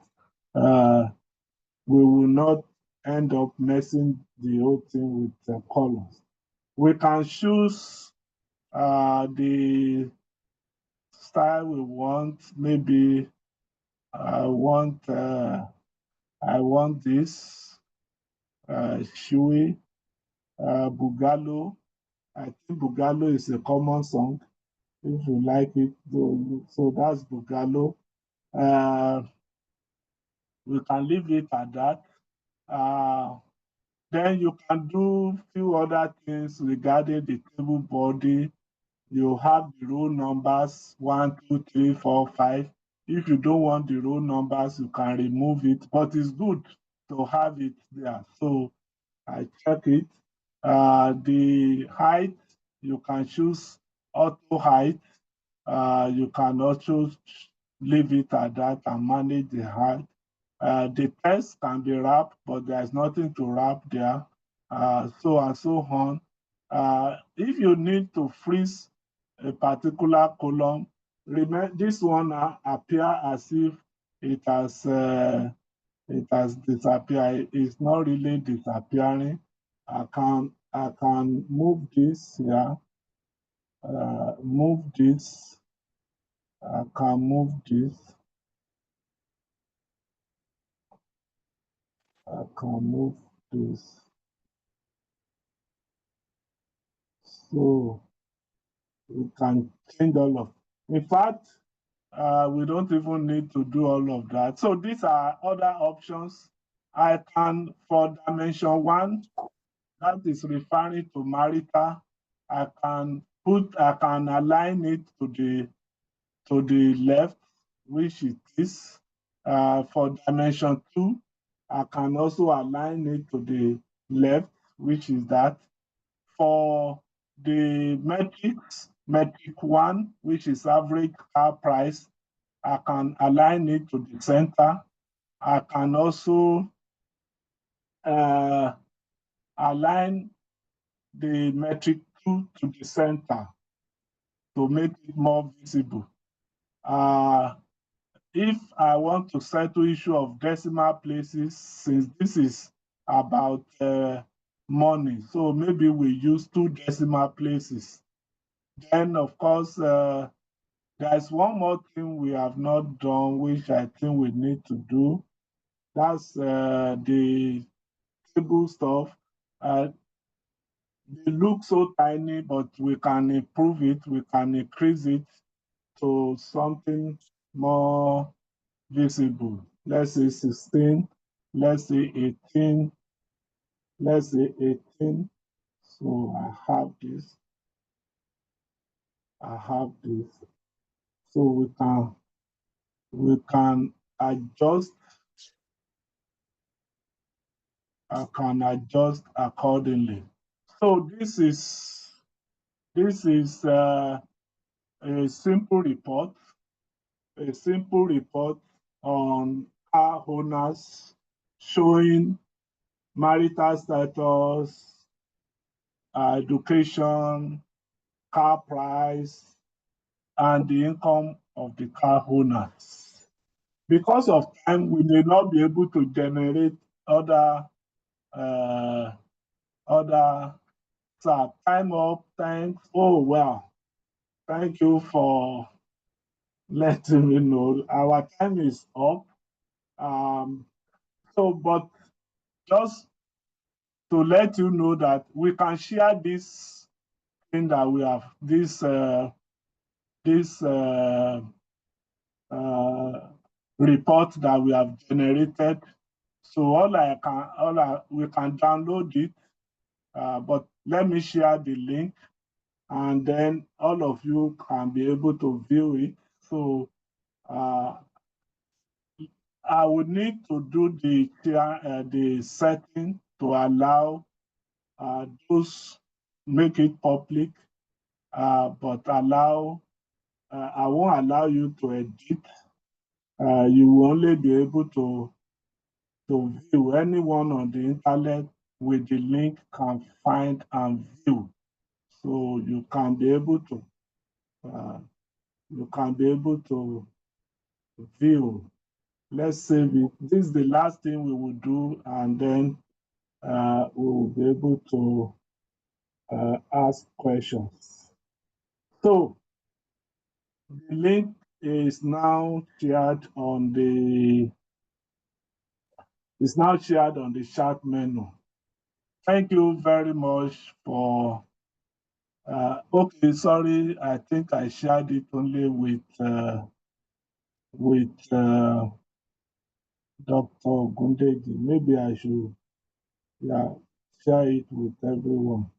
we will not end up messing the whole thing with the colors. We can choose the style we want. Maybe I want this Shui Bugalo. I think Bugalo is a common song. If you like it, so that's Bugalo. We can leave it at that. Then you can do few other things regarding the table body. You have the row numbers 1, 2, 3, 4, 5. If you don't want the row numbers, you can remove it, but it's good to have it there. So I check it. The height, you can choose auto height. You can also leave it at that and manage the height. The text can be wrapped, but there's nothing to wrap there, so and so on. If you need to freeze a particular column, remember this one appear as if it has disappeared. It's not really disappearing. I can move this here. Move this. I can move this. I can move this. So we can change all of. In fact, we don't even need to do all of that. So these are other options. I can, for dimension 1, that is referring to marital, I can align it to the left, which it is. For dimension 2, I can also align it to the left, which is that. For the metrics, metric 1, which is average car price, I can align it to the center. I can also align the metric 2 to the center to make it more visible. If I want to settle issue of decimal places, since this is about money, so maybe we use 2 decimal places. Then, of course, there's one more thing we have not done, which I think we need to do. That's the table stuff. They look so tiny, but we can improve it. We can increase it to something more visible. Let's say 16. Let's say 18. Let's say 18. So I have this. I have this. So we can adjust. I can adjust accordingly. So this is a simple report, on car owners showing marital status, education, car price, and the income of the car owners. Because of time, we may not be able to generate other time up. Thanks. Oh, well, thank you for letting me know. Our time is up. But just to let you know that we can share this thing that we have, this report that we have generated. So we can download it, but let me share the link, and then all of you can be able to view it. So I would need to do the setting to allow those, make it public, but I won't allow you to edit. You will only be able to view. Anyone on the internet with the link can find and view. So you can be able to view. Let's save it. This is the last thing we will do, and then we will be able to ask questions. So the link is now shared on the chat menu. Thank you very much for. Okay, sorry, I think I shared it only with Dr. Gundegi. Maybe I should share it with everyone.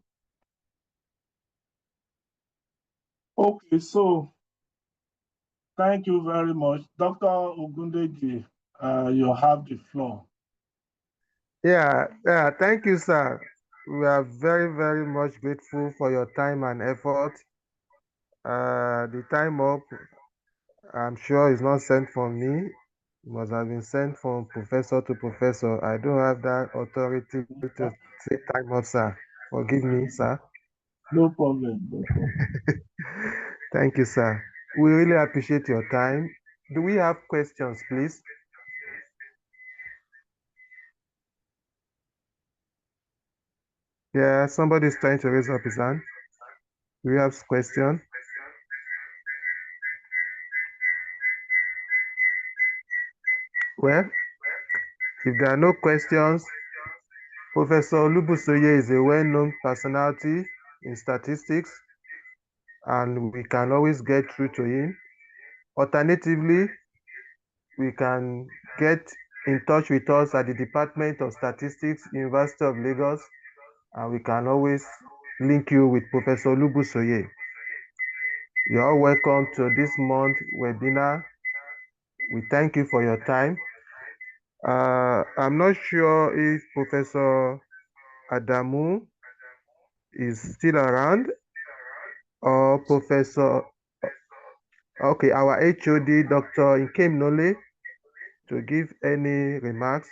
Okay, so thank you very much. Dr. Ogundegi, you have the floor. Yeah, thank you, sir. We are very, very much grateful for your time and effort. The time up, I'm sure it's not sent from me. It must have been sent from professor to professor. I don't have that authority to say time up, sir. Forgive me, sir. No problem, no problem. Thank you, sir. We really appreciate your time. Do we have questions, please? Yeah, somebody is trying to raise up his hand. Do we have question? Well, if there are no questions, Professor Olubusoye is a well-known personality in statistics, and we can always get through to him. Alternatively, we can get in touch with us at the Department of Statistics, University of Lagos, and we can always link you with Professor Olubusoye. You're all welcome to this month webinar. We thank you for your time. I'm not sure if Professor Adamu is still around or Professor, okay, our HOD, Dr. Nkem Nole, to give any remarks.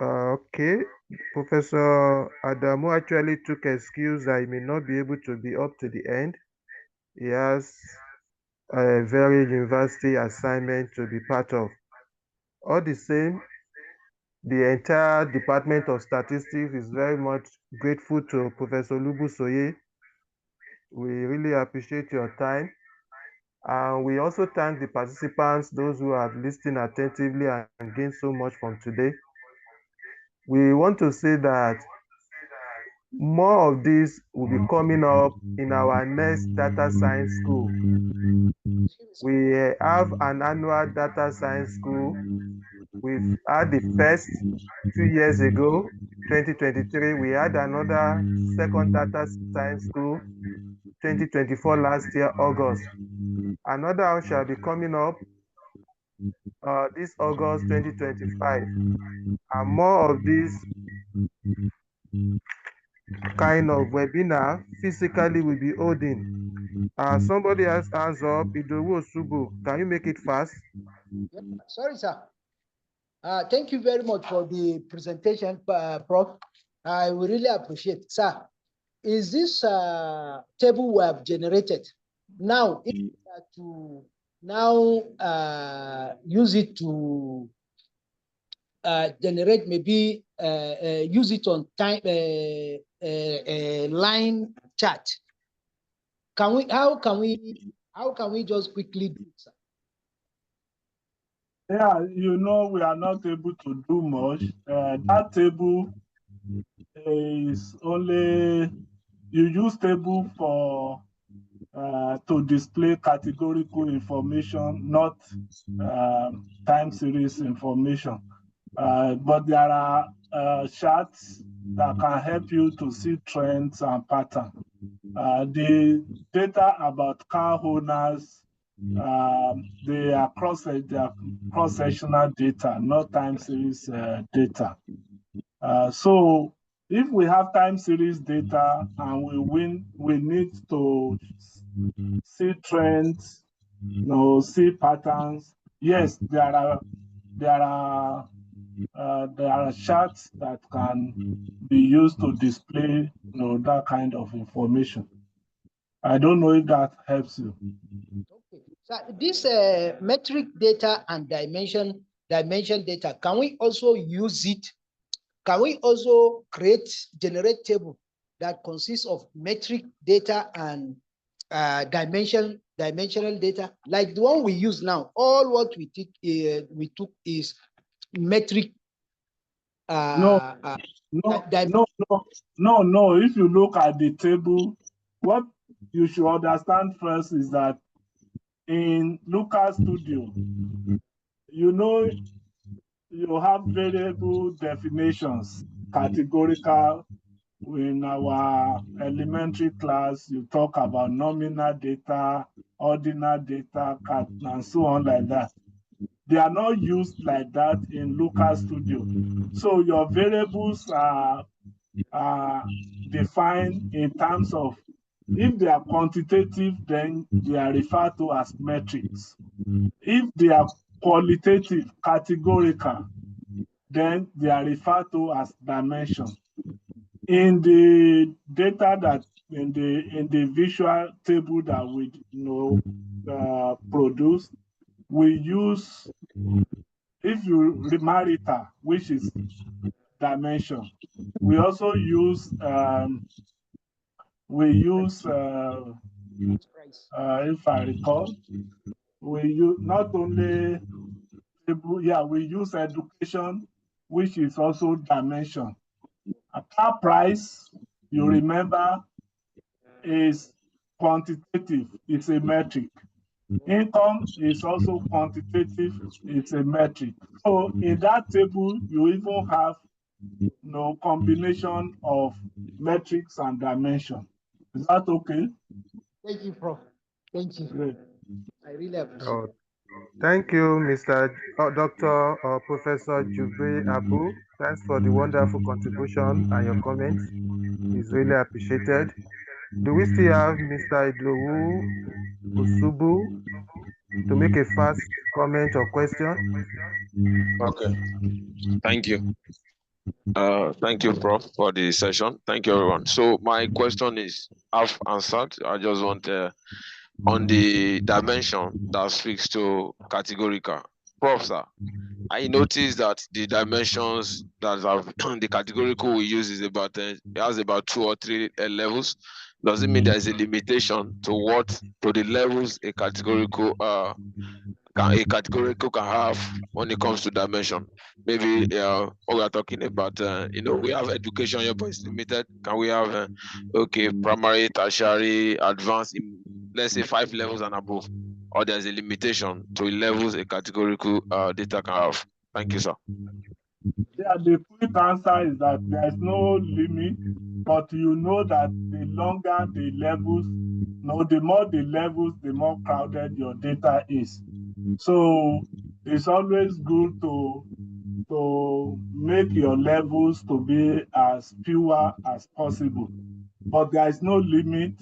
Okay, Professor Adamu actually took excuse that he may not be able to be up to the end. He has a very university assignment to be part of. All the same, the entire Department of Statistics is very much grateful to Professor Olubusoye. We really appreciate your time. And we also thank the participants, those who have listened attentively and gained so much from today. We want to say that more of this will be coming up in our next data science school. We have an annual data science school. We've had the first 2 years ago, 2023. We had another second data science school, 2024 last year, August. Another one shall be coming up this August 2025. And more of this kind of webinar physically will be holding. Somebody has hands up. Idowu Osubo, can you make it fast? Yeah, sorry, sir. Thank you very much for the presentation, Prof. I will really appreciate. Sir, is this table we have generated now, if we are to now use it to generate, maybe use it on time line chart? Can we? How can we just quickly do it, sir? Yeah, you know, we are not able to do much. That table is only, you use table for to display categorical information, not time series information. But there are charts that can help you to see trends and patterns. The data about car owners, they are cross-sectional data, not time series data. So if we have time series data and we need to see trends, see patterns. Yes, there are charts that can be used to display that kind of information. I don't know if that helps you. Okay. So this metric data and dimension data, can we also use it? Can we also generate table that consists of metric data and dimensional data, like the one we use now? All what we took is metric. No. If you look at the table, what you should understand first is that in Looker Studio, you have variable definitions, categorical. In our elementary class, you talk about nominal data, ordinal data, and so on like that. They are not used like that in Looker Studio. So your variables are defined in terms of, if they are quantitative, then they are referred to as metrics. If they are qualitative, categorical, then they are referred to as dimension. In the data that in the visual table that we produce, we use, if you marital, which is dimension. We also use if I recall, we use not only we use education, which is also dimension. A car price, you remember, is quantitative, it's a metric. Income is also quantitative, it's a metric. So in that table, you even have combination of metrics and dimension. Is that okay? Thank you, Prof. Thank you. Great. I really appreciate it. Thank you, Mr. Dr. Professor Jubri Abu. Thanks for the wonderful contribution and your comments. It's really appreciated. Do we still have Mr. Idlowu Usubu to make a fast comment or question? Okay, thank you. Thank you, Prof, for the session. Thank you, everyone. So my question is half answered. I just want on the dimension that speaks to categorical. Prof, sir, I noticed that the dimensions that have the categorical we use is about it has about 2 or 3 levels. Does it mean there is a limitation to the levels a categorical can have when it comes to dimension? Maybe what we are talking about, we have education here, but it's limited. Can we have okay, primary, tertiary, advanced, in, let's say 5 levels and above, or there's a limitation to levels a categorical data can have? Thank you, sir. Yeah, the quick answer is that there is no limit, but you know that the longer the levels, the more the levels, the more crowded your data is. So it's always good to make your levels to be as pure as possible. But there is no limit,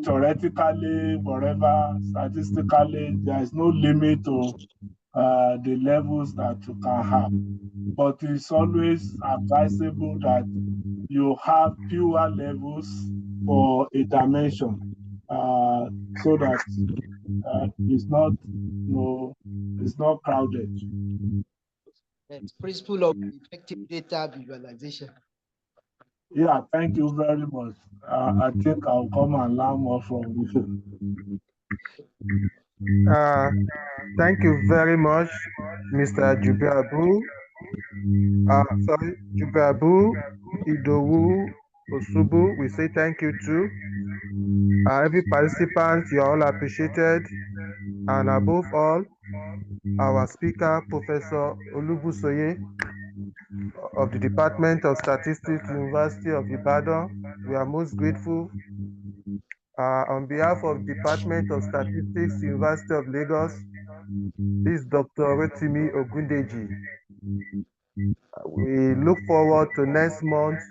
theoretically, whatever, statistically, there is no limit to the levels that you can have. But it's always advisable that you have fewer levels for a dimension, so that it's not crowded. That's principle of effective data visualization. Yeah, thank you very much. I think I'll come and learn more from you. Thank you very much, Mr. Jubiabu. Jubiabu Idowu Osubu. We say thank you too. Every participant, you're all appreciated. And above all, our speaker, Professor Olubusoye of the Department of Statistics, University of Ibadan. We are most grateful. On behalf of Department of Statistics, University of Lagos, this is Dr. Rotimi Ogundeji. We look forward to next month's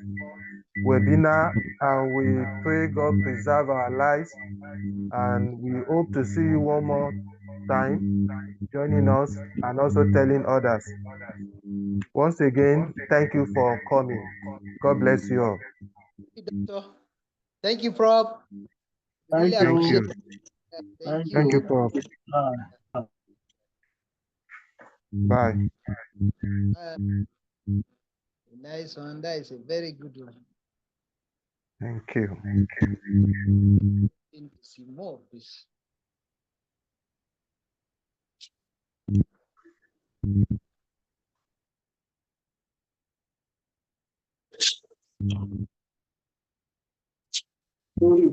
webinar, and we pray God preserve our lives, and we hope to see you one more time joining us and also telling others. Once again, thank you for coming. God bless you all. Doctor. Thank you, Prof. Thank Really you. Thank you, Prof. Bye. Nice one. That is a very good one. Thank you. To see more of this. Sorry,